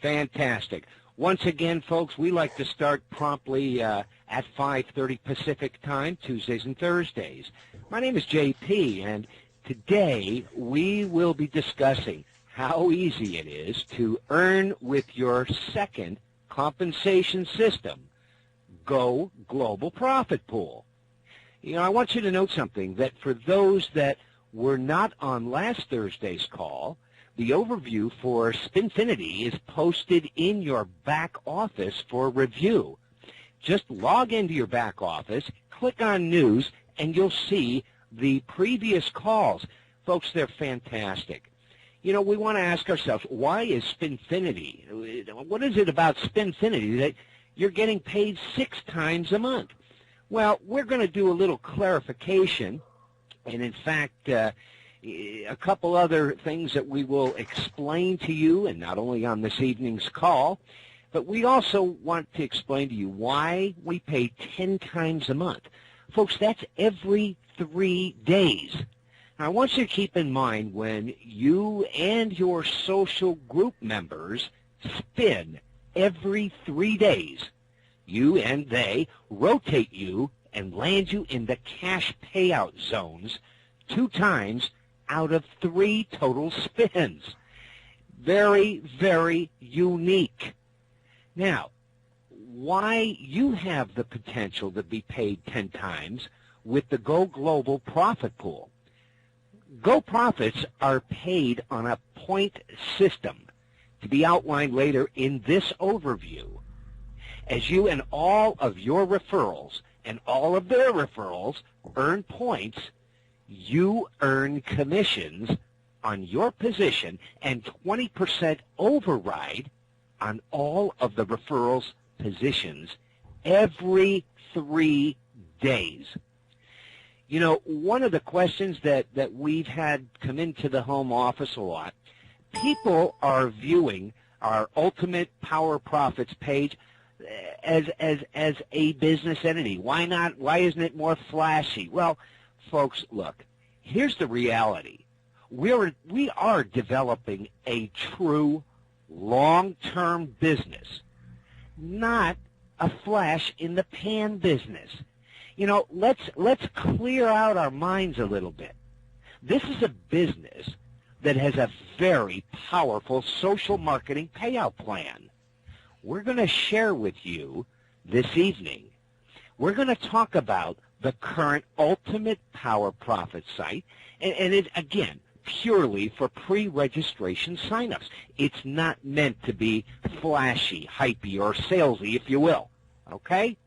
Fantastic. Once again, folks, we like to start promptly at 5:30 Pacific time, Tuesdays and Thursdays. My name is JP, and today we will be discussing how easy it is to earn with your second compensation system, Go Global Profit Pool. You know, I want you to note something, that for those that were not on last Thursday's call, the overview for Spinfinity is posted in your back office for review. Just log into your back office, click on News, and you'll see the previous calls. Folks, they're fantastic. You know, we want to ask ourselves, why is Spinfinity? What is it about Spinfinity that you're getting paid 6 times a month? Well, we're going to do a little clarification, and in fact, a couple other things that we will explain to you, and not only on this evening's call, but we also want to explain to you why we pay 10 times a month. Folks, that's every 3 days. Now, I want you to keep in mind when you and your social group members spin every 3 days, you and they rotate you and land you in the cash payout zones 2 times out of 3 total spins. Very, very unique. Now, why you have the potential to be paid 10 times with the Go Global Profit Pool. Go Profits are paid on a point system to be outlined later in this overview. As you and all of your referrals and all of their referrals earn points, you earn commissions on your position and 20% override on all of the referrals' positions every 3 days. You know, one of the questions that we've had come into the home office a lot, people are viewing our Ultimate Power Profits page as a business entity. Why not? Why isn't it more flashy? Well, folks, look, here's the reality. We are developing a true long-term business, not a flash-in-the-pan business. You know, let's clear out our minds a little bit. This is a business that has a very powerful social marketing payout plan. We're going to share with you this evening. We're going to talk about the current Ultimate Power Profit site, and it, again, purely for pre-registration signups. It's not meant to be flashy, hypey, or salesy, if you will, okay?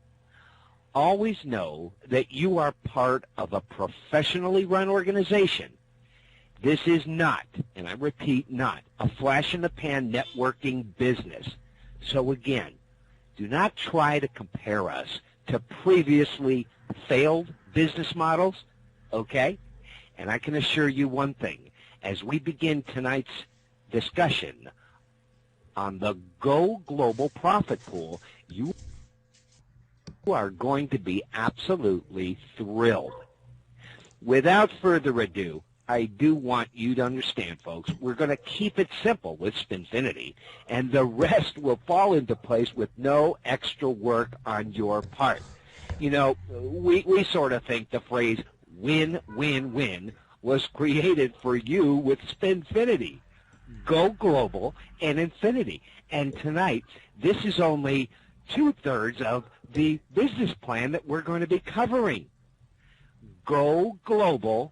Always know that you are part of a professionally run organization. This is not, and I repeat, not a flash-in-the-pan networking business. So again, do not try to compare us to previously failed business models, okay? And I can assure you one thing. As we begin tonight's discussion on the Go Global Profit Pool, you are going to be absolutely thrilled. Without further ado, I do want you to understand, folks, we're going to keep it simple with Spinfinity, and the rest will fall into place with no extra work on your part. You know, we sort of think the phrase win, win, win was created for you with Spinfinity. Go global and infinity. And tonight, this is only 2/3 of the business plan that we're going to be covering. Go Global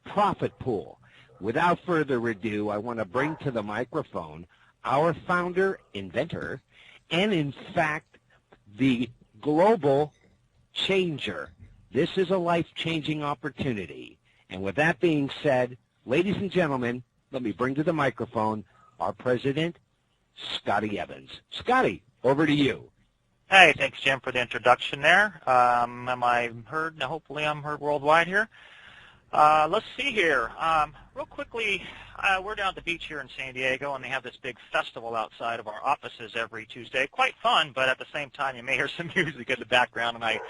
Profit Pool. Without further ado, I want to bring to the microphone our founder, inventor, and in fact, the global changer. This is a life-changing opportunity. And with that being said, ladies and gentlemen, let me bring to the microphone our president, Scotty Evans. Scotty, over to you. Hey, thanks, Jim, for the introduction there. Am I heard? Hopefully I'm heard worldwide here. Let's see here. Real quickly, we're down at the beach here in San Diego, and they have this big festival outside of our offices every Tuesday. Quite fun, but at the same time, you may hear some music in the background, and I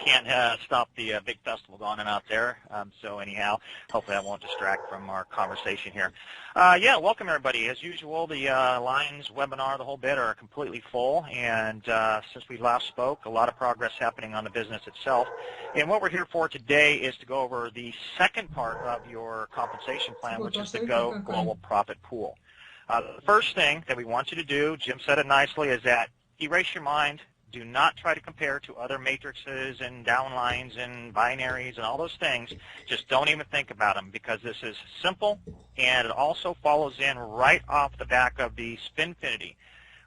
can't stop the big festival going on out there. So anyhow, hopefully that won't distract from our conversation here. Yeah, welcome everybody. As usual, the lines, webinar, the whole bit are completely full. And since we last spoke, a lot of progress happening on the business itself. And what we're here for today is to go over the second part of your compensation plan, which is the Go Global Profit Pool. The first thing that we want you to do, Jim said it nicely, is that erase your mind. Do not try to compare to other matrices and downlines and binaries and all those things. Just don't even think about them, because this is simple, and it also follows in right off the back of the Spinfinity.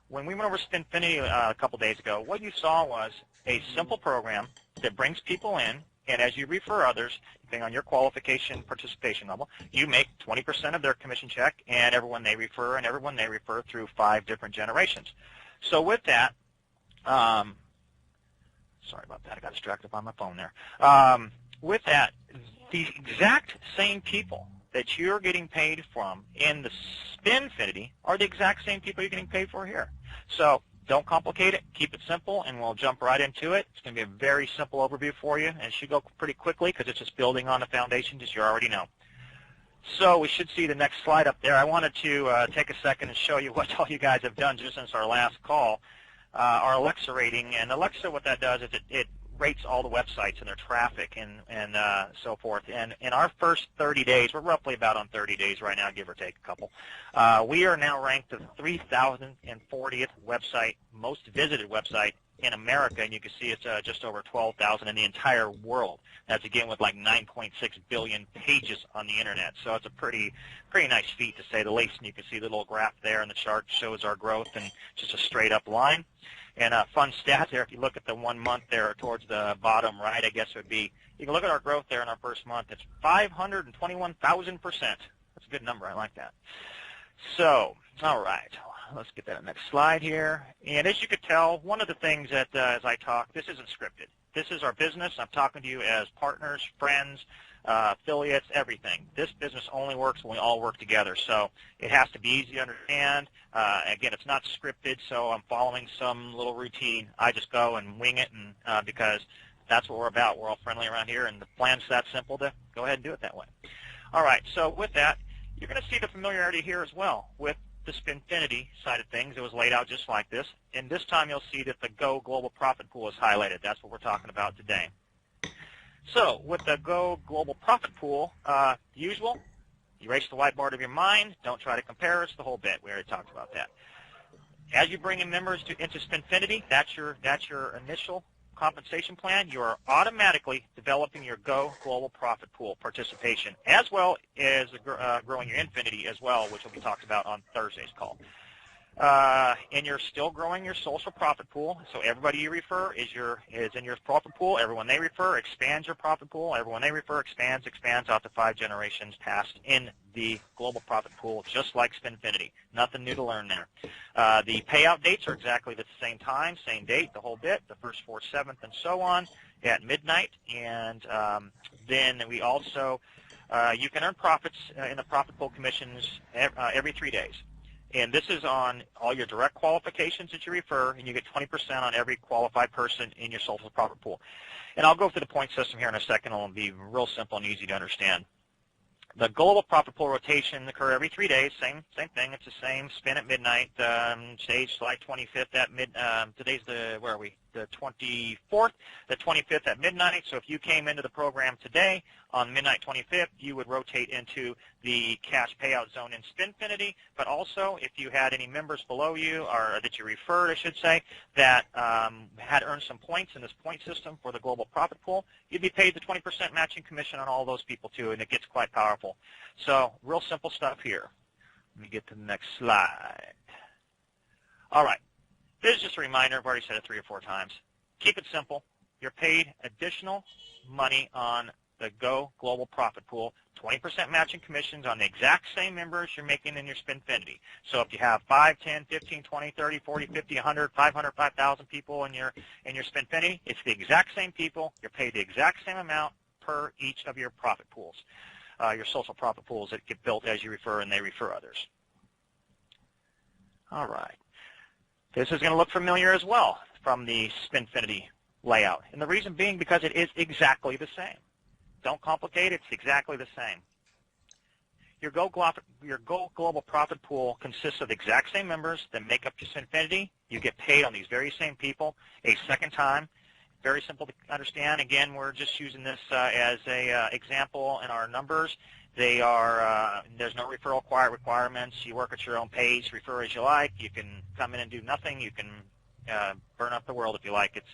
When we went over Spinfinity a couple days ago, what you saw was a simple program that brings people in, and as you refer others, depending on your qualification participation level, you make 20% of their commission check, and everyone they refer through 5 different generations. So with that, sorry about that, I got distracted by my phone there. With that, the exact same people that you're getting paid from in the Spinfinity are the exact same people you're getting paid for here. So don't complicate it, keep it simple, and we'll jump right into it. It's going to be a very simple overview for you, and it should go pretty quickly because it's just building on the foundations as you already know. So we should see the next slide up there. I wanted to take a second and show you what all you guys have done just since our last call. Our Alexa rating, and Alexa, what that does is it rates all the websites and their traffic and so forth. And in our first 30 days, we're roughly about on 30 days right now, give or take a couple, we are now ranked the 3,040th website, most visited website in America, and you can see it's just over 12,000 in the entire world. That's again with like 9.6 billion pages on the internet. So it's a pretty nice feat to say the least. And you can see the little graph there, and the chart shows our growth and just a straight up line. And a fun stat there, if you look at the 1 month there towards the bottom right, I guess it would be, you can look at our growth there in our first month. It's 521,000%. That's a good number. I like that. So, all right. Let's get that next slide here. And as you could tell, one of the things that as I talk, this isn't scripted. This is our business. I'm talking to you as partners, friends, affiliates, everything. This business only works when we all work together. So it has to be easy to understand. Again, it's not scripted, so I'm following some little routine. I just go and wing it, and because that's what we're about. We're all friendly around here, and the plan's that simple to go ahead and do it that way. All right, so with that, you're going to see the familiarity here as well with the Spinfinity side of things. It was laid out just like this. And this time you'll see that the Go Global Profit Pool is highlighted. That's what we're talking about today. So with the Go Global Profit Pool, the usual, erase the whiteboard of your mind. Don't try to compare. It's the whole bit. We already talked about that. As you bring in members into Spinfinity, that's your initial compensation plan. You are automatically developing your Go Global Profit Pool participation, as well as growing your Infinity as well, which will be talked about on Thursday's call. And you're still growing your social profit pool. So everybody you refer is in your profit pool. Everyone they refer expands your profit pool. Everyone they refer expands out to 5 generations past in the global profit pool, just like Spinfinity. Nothing new to learn there. The payout dates are exactly the same time, same date, the whole bit, the 1st, 4th, 7th, and so on at midnight. And then we also, you can earn profits in the profit pool commissions every 3 days. And this is on all your direct qualifications that you refer, and you get 20% on every qualified person in your social profit pool. And I'll go through the point system here in a second. It'll be real simple and easy to understand. The global profit pool rotation occur every 3 days. Same thing. It's the same spin at midnight. Today's July 25th at today's where are we? The 24th, the 25th at midnight. So if you came into the program today on midnight 25th, you would rotate into the cash payout zone in Spinfinity. But also, if you had any members below you, or that you referred, I should say, that had earned some points in this point system for the global profit pool, you'd be paid the 20% matching commission on all those people too, and it gets quite powerful. So real simple stuff here. Let me get to the next slide. All right. This is just a reminder. I've already said it 3 or 4 times. Keep it simple. You're paid additional money on the Go Global Profit Pool, 20% matching commissions on the exact same members you're making in your Spinfinity. So if you have 5, 10, 15, 20, 30, 40, 50, 100, 500, 5,000 people in your Spinfinity, it's the exact same people. You're paid the exact same amount per each of your profit pools, your social profit pools that get built as you refer and they refer others. All right. This is going to look familiar as well from the Spinfinity layout. And the reason being because it is exactly the same. Don't complicate it. It's exactly the same. Your Go Global Profit Pool consists of the exact same members that make up your Spinfinity. You get paid on these very same people a second time. Very simple to understand. Again, we're just using this as a example in our numbers. They are there's no referral requirements. You work at your own pace, refer as you like. You can come in and do nothing. You can burn up the world if you like. It's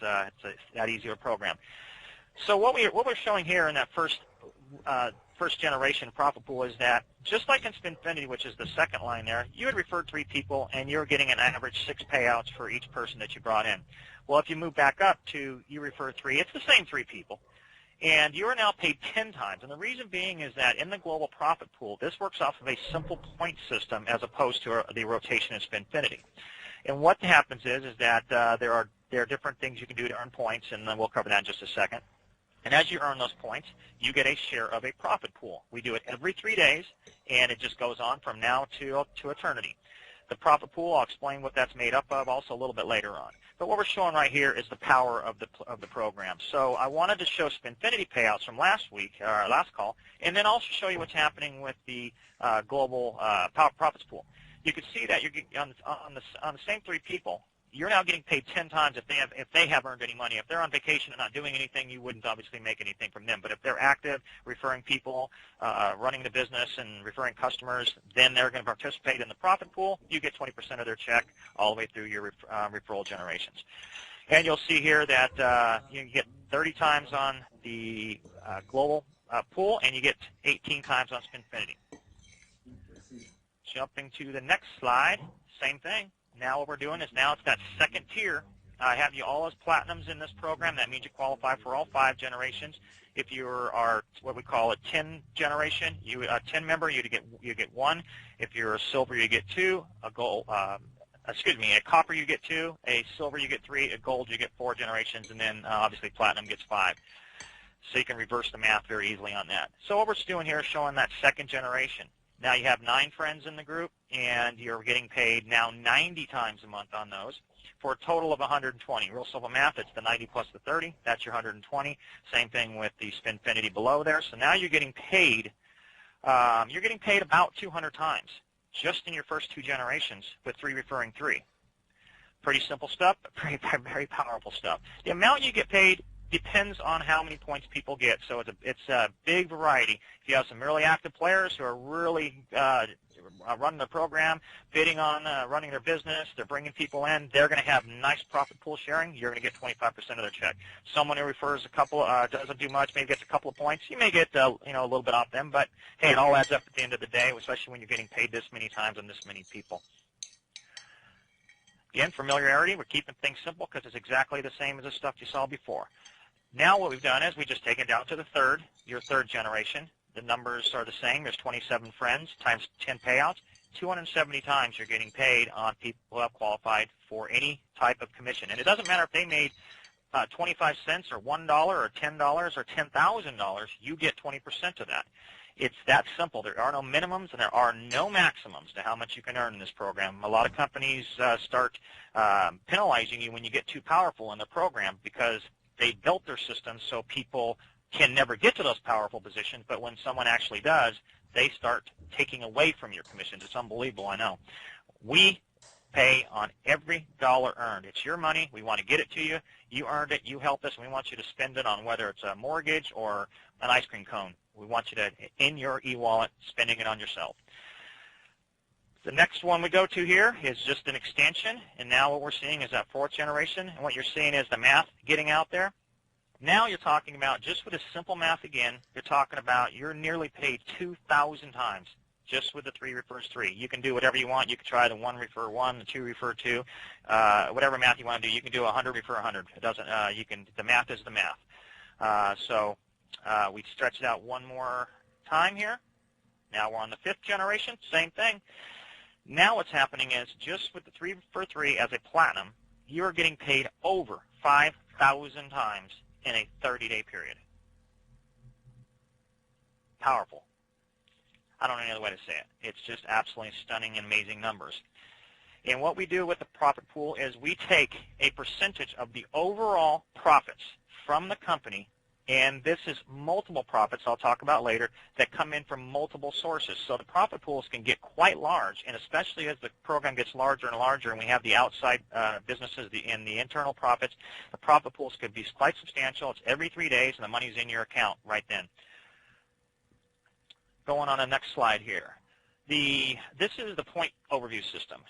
that easy of a program. So what we're showing here in that first generation profit pool is that just like in Spinfinity, which is the second line there, you had referred 3 people and you're getting an average 6 payouts for each person that you brought in. Well, if you move back up to you refer 3, it's the same 3 people, and you are now paid 10 times. And the reason being is that in the global profit pool, this works off of a simple point system as opposed to the rotation in Spinfinity. And what happens is that there are different things you can do to earn points, and then we'll cover that in just a second. And as you earn those points, you get a share of a profit pool. We do it every 3 days, and it just goes on from now to eternity. The profit pool, I'll explain what that's made up of also a little bit later on. But what we're showing right here is the power of the program. So I wanted to show Spinfinity payouts from last week, our last call, and then also show you what's happening with the global profits pool. You can see that you're on the same 3 people. You're now getting paid 10 times if they have earned any money. If they're on vacation and not doing anything, you wouldn't obviously make anything from them. But if they're active, referring people, running the business, and referring customers, then they're going to participate in the profit pool. You get 20% of their check all the way through your referral generations. And you'll see here that you get 30 times on the global pool, and you get 18 times on Spinfinity. Jumping to the next slide, same thing. Now what we're doing is now it's that second tier. I have you all as platinums in this program. That means you qualify for all 5 generations. If you are what we call a 10 generation, a 10 member, you get 1. If you're a silver, you get 2. A copper, you get 2. A silver, you get 3. A gold, you get 4 generations, and then obviously platinum gets 5. So you can reverse the math very easily on that. So what we're doing here is showing that second generation. Now you have 9 friends in the group, and you're getting paid now 90 times a month on those for a total of 120. Real simple math, it's the 90 plus the 30. That's your 120. Same thing with the Spinfinity below there. So now you're getting paid about 200 times just in your first 2 generations with 3 referring 3. Pretty simple stuff, but very powerful stuff. The amount you get paid depends on how many points people get. So it's a big variety. If you have some really active players who are really running the program, bidding on running their business, they're bringing people in, they're going to have nice profit pool sharing. You're going to get 25% of their check. Someone who refers a couple, doesn't do much, maybe gets a couple of points, you may get a little bit off them, but hey, it all adds up at the end of the day, especially when you're getting paid this many times on this many people. Again, familiarity, we're keeping things simple because it's exactly the same as the stuff you saw before. Now what we've done is we just taken it down to your third generation. The numbers are the same. There's 27 friends times 10 payouts. 270 times you're getting paid on people who have qualified for any type of commission. And it doesn't matter if they made 25 cents or $1 or $10 or $10,000, you get 20% of that. It's that simple. There are no minimums and there are no maximums to how much you can earn in this program. A lot of companies start penalizing you when you get too powerful in the program because they built their system so people can never get to those powerful positions, but when someone actually does, they start taking away from your commissions. It's unbelievable, I know. We pay on every dollar earned. It's your money. We want to get it to you. You earned it. You helped us. And we want you to spend it on whether it's a mortgage or an ice cream cone. We want you to, in your e-wallet, spending it on yourself. The next one we go to here is just an extension, and now what we're seeing is that 4th generation, and what you're seeing is the math getting out there. Now you're talking about, just with a simple math again, you're talking about you're nearly paid 2,000 times just with the 3 refers 3. You can do whatever you want. You can try the 1 refer 1, the 2 refer 2, whatever math you want to do. You can do 100 refer 100. It doesn't. The math is the math. So we stretch it out one more time here. Now we're on the 5th generation. Same thing. Now what's happening is just with the 3 for 3 as a platinum, you're getting paid over 5,000 times in a 30-day period. Powerful. I don't know any other way to say it. It's just absolutely stunning and amazing numbers. And what we do with the profit pool is we take a percentage of the overall profits from the company, and this is multiple profits I'll talk about later that come in from multiple sources. So the profit pools can get quite large, and especially as the program gets larger and larger and we have the outside businesses and the internal profits, the profit pools could be quite substantial. It's every 3 days, and the money's in your account right then. Going on the next slide here. This is the point overview system.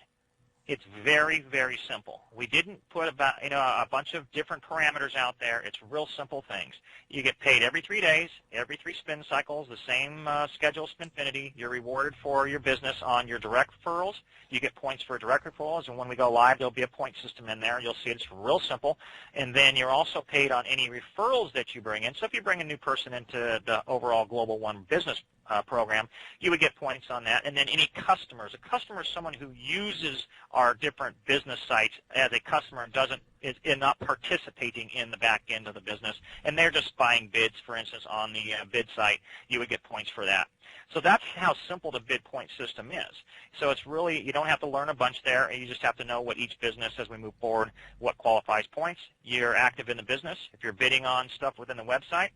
It's very, very simple. We didn't put a bunch of different parameters out there. It's real simple things. You get paid every 3 days, every 3 spin cycles, the same schedule Spinfinity. You're rewarded for your business on your direct referrals. You get points for direct referrals, and when we go live, there'll be a point system in there. You'll see it's real simple. And then you're also paid on any referrals that you bring in. So if you bring a new person into the overall GlobalOne business program, you would get points on that. And then any customers. A customer is someone who uses our different business sites as a customer and is not participating in the back end of the business, and they're just buying bids, for instance, on the bid site. You would get points for that. So that's how simple the bid point system is. So it's really, you don't have to learn a bunch there, and you just have to know what each business, as we move forward, what qualifies points. You're active in the business. If you're bidding on stuff within the website,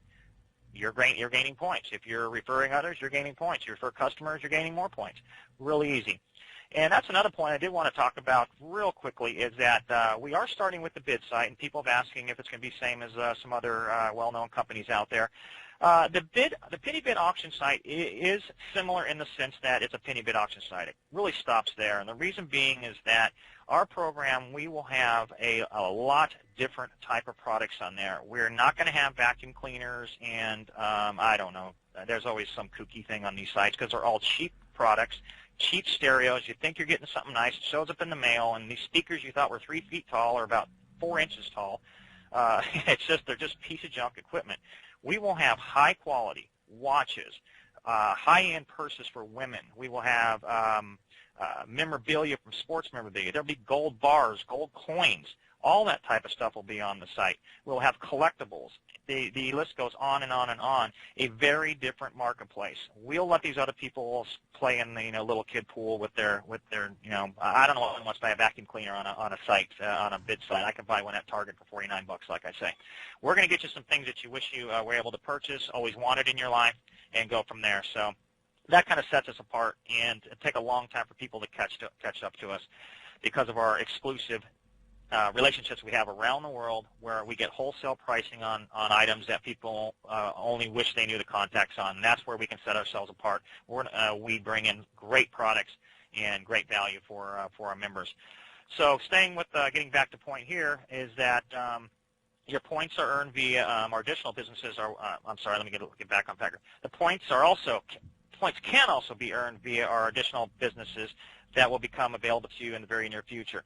you're gaining points. If you're referring others, you're gaining points. You refer customers, you're gaining more points. Really easy. And that's another point I did want to talk about real quickly is that we are starting with the bid site, and people have asking if it's going to be the same as some other well-known companies out there. The penny bid auction site is similar in the sense that it's a penny bid auction site. It really stops there, and the reason being is that our program, we will have a lot different type of products on there. We're not going to have vacuum cleaners and, I don't know, there's always some kooky thing on these sites because they're all cheap products, cheap stereos. You think you're getting something nice. It shows up in the mail, and these speakers you thought were 3 feet tall are about 4 inches tall. They're just piece of junk equipment. We will have high-quality watches, high-end purses for women. We will have memorabilia from sports memorabilia. There'll be gold bars, gold coins. All that type of stuff will be on the site. We'll have collectibles. The list goes on and on and on. A very different marketplace. We'll let these other people play in the little kid pool with their I don't know what one wants to buy a vacuum cleaner on a site on a bid site. I can buy one at Target for $49, like I say. We're going to get you some things that you wish you were able to purchase, always wanted in your life, and go from there. So that kind of sets us apart, and it take a long time for people to catch up to us because of our exclusive relationships we have around the world where we get wholesale pricing on items that people only wish they knew the contacts on. And that's where we can set ourselves apart. We bring in great products and great value for our members. So staying with getting back to point here is that your points are earned via our additional businesses. I'm sorry, let me get back on Packer. The points can also be earned via our additional businesses that will become available to you in the very near future.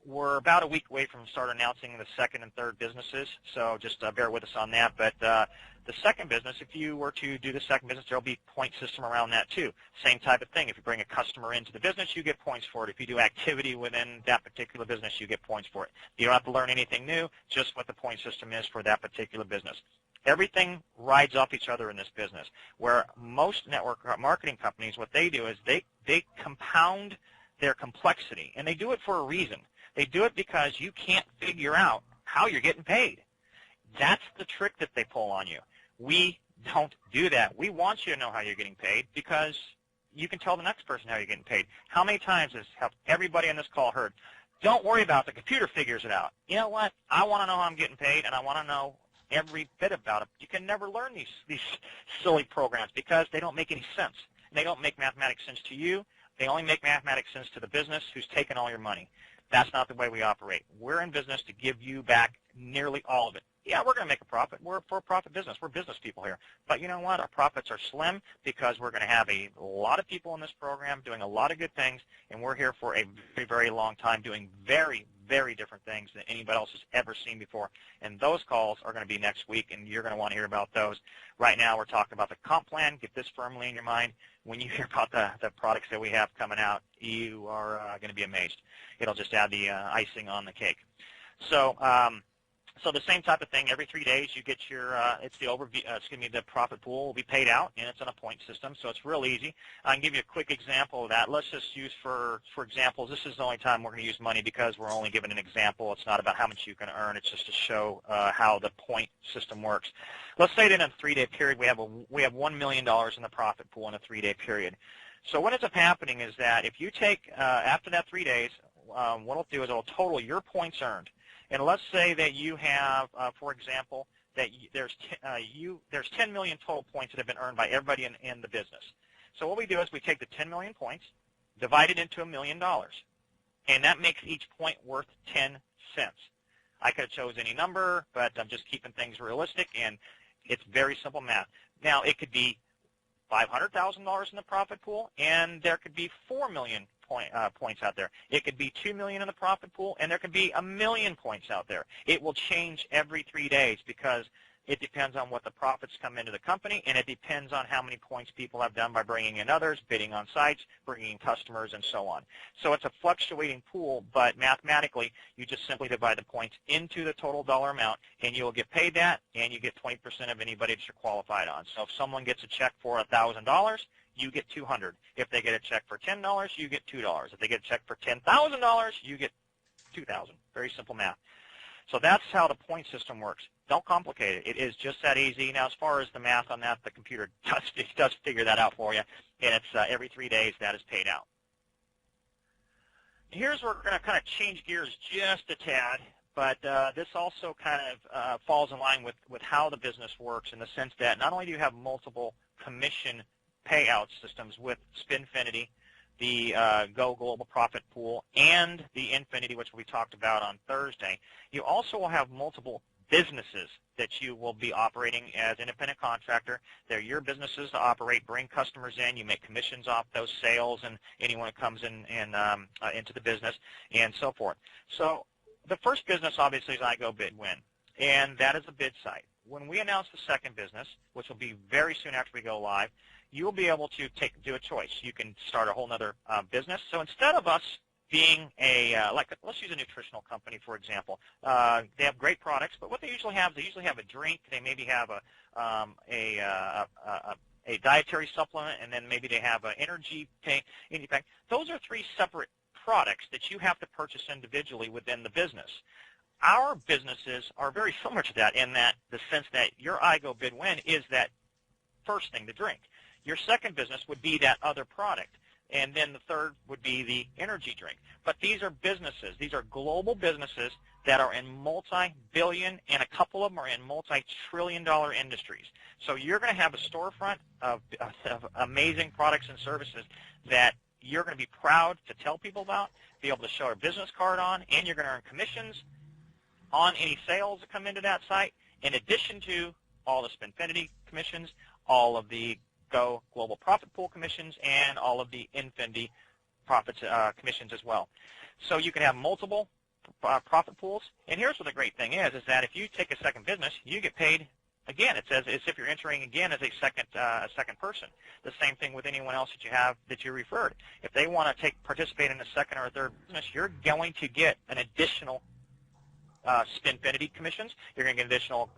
We're about a week away from start announcing the second and third businesses, so just bear with us on that. But the second business, if you were to do the second business, there will be point system around that too. Same type of thing. If you bring a customer into the business, you get points for it. If you do activity within that particular business, you get points for it. You don't have to learn anything new, just what the point system is for that particular business. Everything rides off each other in this business, where most network marketing companies, what they do is they compound their complexity, and they do it for a reason. They do it because you can't figure out how you're getting paid. That's the trick that they pull on you. We don't do that. We want you to know how you're getting paid because you can tell the next person how you're getting paid. How many times has everybody on this call heard, don't worry about it, the computer figures it out. You know what? I want to know how I'm getting paid, and I want to know every bit about it. You can never learn these silly programs because they don't make any sense. They don't make mathematics sense to you. They only make mathematics sense to the business who's taken all your money. That's not the way we operate. We're in business to give you back nearly all of it. Yeah, we're going to make a profit. We're for a profit business. We're business people here. But you know what? Our profits are slim because we're going to have a lot of people in this program doing a lot of good things, and we're here for a very, very long time doing very, very different things than anybody else has ever seen before. And those calls are going to be next week, and you're going to want to hear about those. Right now we're talking about the comp plan. Get this firmly in your mind. When you hear about the products that we have coming out, you are going to be amazed. It'll just add the icing on the cake. So So the same type of thing. Every 3 days, you get your it's the overview. The profit pool will be paid out, and it's on a point system, so it's real easy. I can give you a quick example of that. Let's just use for example. This is the only time we're going to use money because we're only given an example. It's not about how much you can earn. It's just to show how the point system works. Let's say that in a 3-day period, we have $1 million in the profit pool in a 3-day period. So what ends up happening is that if you take after that 3 days, what it'll do is it'll total your points earned. And let's say that you have, for example, that there's 10 million total points that have been earned by everybody in the business. So what we do is we take the 10 million points, divide it into $1 million, and that makes each point worth 10 cents. I could have chose any number, but I'm just keeping things realistic, and it's very simple math. Now, it could be $500,000 in the profit pool, and there could be 4 million points out there. It could be 2 million in the profit pool, and there could be 1 million points out there. It will change every 3 days because it depends on what the profits come into the company, and it depends on how many points people have done by bringing in others, bidding on sites, bringing in customers, and so on. So it's a fluctuating pool, but mathematically, you just simply divide the points into the total dollar amount, and you'll get paid that, and you get 20% of anybody that you're qualified on. So if someone gets a check for $1,000, you get $200. If they get a check for $10, you get $2. If they get a check for $10,000, you get $2,000. Very simple math. So that's how the point system works. Don't complicate it. It is just that easy. Now, as far as the math on that, the computer does figure that out for you, and it's every 3 days that is paid out. Here's where we're going to kind of change gears just a tad, but this also kind of falls in line with how the business works in the sense that not only do you have multiple commission payout systems with Spinfinity, the Go Global Profit Pool, and the Infinity, which we talked about on Thursday, you also will have multiple businesses that you will be operating as independent contractor. They're your businesses to operate, bring customers in. You make commissions off those sales and anyone who comes in into the business and so forth. So the first business, obviously, is iGo Bid Win, and that is a bid site. When we announce the second business, which will be very soon after we go live, you will be able to do a choice. You can start a whole other business. So instead of us being let's use a nutritional company, for example. They have great products, but what they usually have a drink. They maybe have a dietary supplement, and then maybe they have an energy pack. Those are 3 separate products that you have to purchase individually within the business. Our businesses are very similar to that in that the sense that your iGo Bid Win is that first thing, the drink. Your second business would be that other product, and then the third would be the energy drink. But these are businesses. These are global businesses that are in multi-billion, and a couple of them are in multi-trillion-dollar industries. So you're going to have a storefront of amazing products and services that you're going to be proud to tell people about, be able to show a business card on, and you're going to earn commissions on any sales that come into that site, in addition to all the Spinfinity commissions, all of the Go Global Profit Pool commissions, and all of the Infinity profits commissions as well. So you can have multiple profit pools. And here's what the great thing is that if you take a second business, you get paid again. It's as if you're entering again as a second person. The same thing with anyone else that you have that you referred. If they want to participate in a second or a third business, you're going to get an additional Spinfinity commissions, you're going to get additional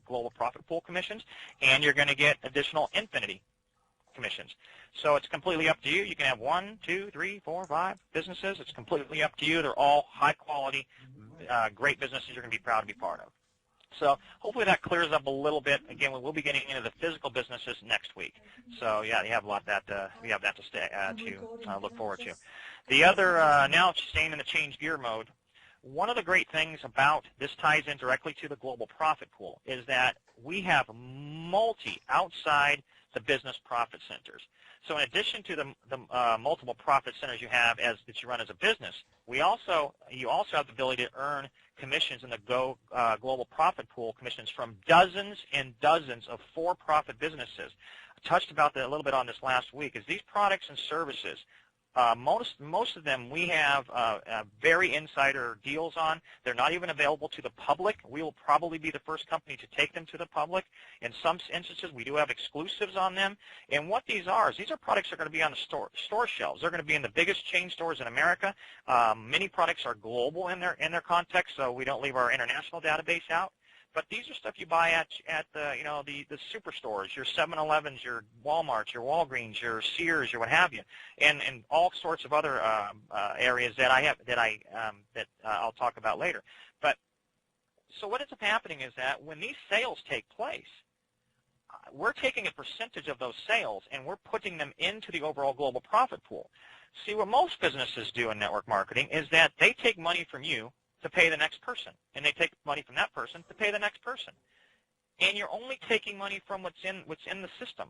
Global Profit Pool commissions, and you're going to get additional Infinity commissions. So it's completely up to you. You can have 1, 2, 3, 4, 5 businesses. It's completely up to you. They're all high quality, great businesses you're going to be proud to be part of. So hopefully that clears up a little bit. Again, we will be getting into the physical businesses next week. So yeah, you have a lot we have that to look forward to. The other, now staying in the change gear mode, one of the great things about this ties in directly to the Global Profit Pool is that we have outside the business profit centers. So in addition to the multiple profit centers you have that you run as a business, you also have the ability to earn commissions in the Global Profit Pool commissions from dozens and dozens of for-profit businesses. I touched about that a little bit on this last week. Is these products and services Most of them we have very insider deals on. They're not even available to the public. We will probably be the first company to take them to the public. In some instances, we do have exclusives on them. And what these are is these are products that are going to be on the store shelves. They're going to be in the biggest chain stores in America. Many products are global in their context, so we don't leave our international database out. But these are stuff you buy at the the superstores, your 7-Elevens, your Walmarts, your Walgreens, your Sears, your what have you, and all sorts of other areas that I'll talk about later. But so what ends up happening is that when these sales take place, we're taking a percentage of those sales and we're putting them into the overall global profit pool. See, what most businesses do in network marketing is that they take money from you to pay the next person, and they take money from that person to pay the next person. And you're only taking money from what's in the system.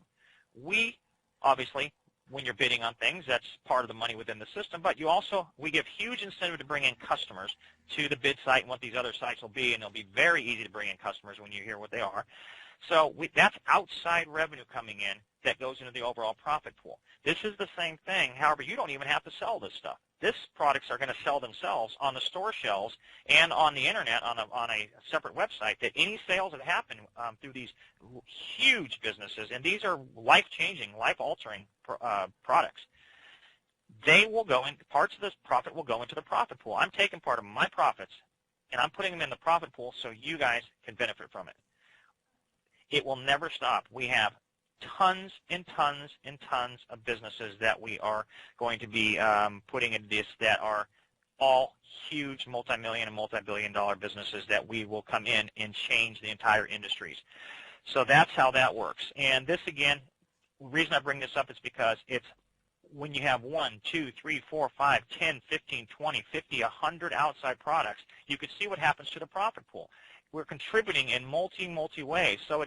We, obviously, when you're bidding on things, that's part of the money within the system, but we give huge incentive to bring in customers to the bid site and what these other sites will be, and it'll be very easy to bring in customers when you hear what they are. So that's outside revenue coming in that goes into the overall profit pool. This is the same thing. However, you don't even have to sell this stuff. These products are going to sell themselves on the store shelves and on the internet on a separate website. That any sales that happen through these huge businesses, and these are life-changing, life-altering products, they will go in. Parts of this profit will go into the profit pool. I'm taking part of my profits and I'm putting them in the profit pool so you guys can benefit from it. It will never stop. We have tons and tons and tons of businesses that we are going to be putting into this that are all huge multi-million and multi-billion-dollar businesses that we will come in and change the entire industries. So that's how that works. And this, again, the reason I bring this up is because it's when you have 1, 2, 3, 4, 5, 10, 15, 20, 50, 100 outside products, you can see what happens to the profit pool. We're contributing in multi ways. So,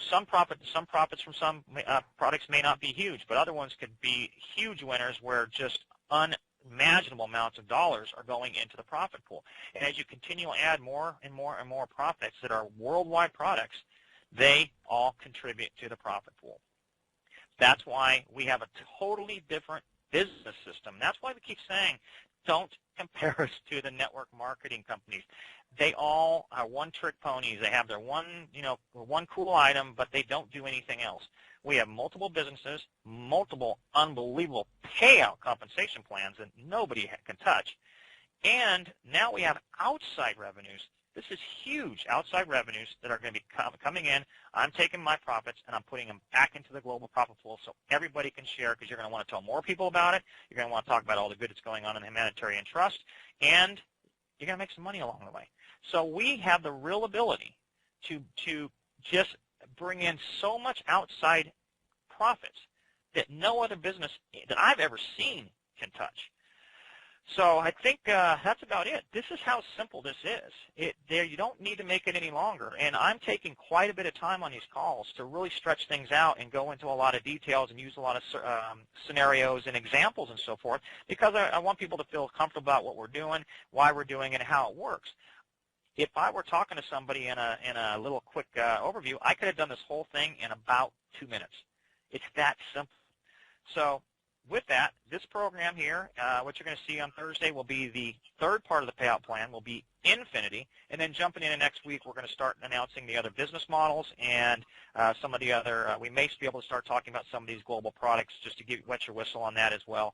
some profits from some products may not be huge, but other ones could be huge winners where just unimaginable amounts of dollars are going into the profit pool. And as you continue to add more and more and more profits that are worldwide products, they all contribute to the profit pool. That's why we have a totally different business system. That's why we keep saying, don't compare us to the network marketing companies. They all are one-trick ponies. They have their one cool item, but they don't do anything else. We have multiple businesses, multiple unbelievable payout compensation plans that nobody can touch. And now we have outside revenues. This is huge outside revenues that are going to be coming in. I'm taking my profits and I'm putting them back into the global profit pool so everybody can share, because you're going to want to tell more people about it. You're going to want to talk about all the good that's going on in the humanitarian trust, and you're going to make some money along the way. So we have the real ability to just bring in so much outside profits that no other business that I've ever seen can touch. So I think that's about it. This is how simple this is. You don't need to make it any longer. And I'm taking quite a bit of time on these calls to really stretch things out and go into a lot of details and use a lot of scenarios and examples and so forth, because I want people to feel comfortable about what we're doing, why we're doing it, and how it works. If I were talking to somebody in a little quick overview, I could have done this whole thing in about 2 minutes. It's that simple. So with that, this program here, what you're going to see on Thursday, will be the third part of the payout plan, will be Infinity, and then jumping into next week, we're going to start announcing the other business models and some of the other, we may be able to start talking about some of these global products just to wet your whistle on that as well.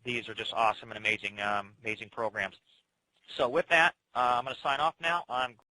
These are just awesome and amazing programs. So with that, I'm going to sign off now. I'm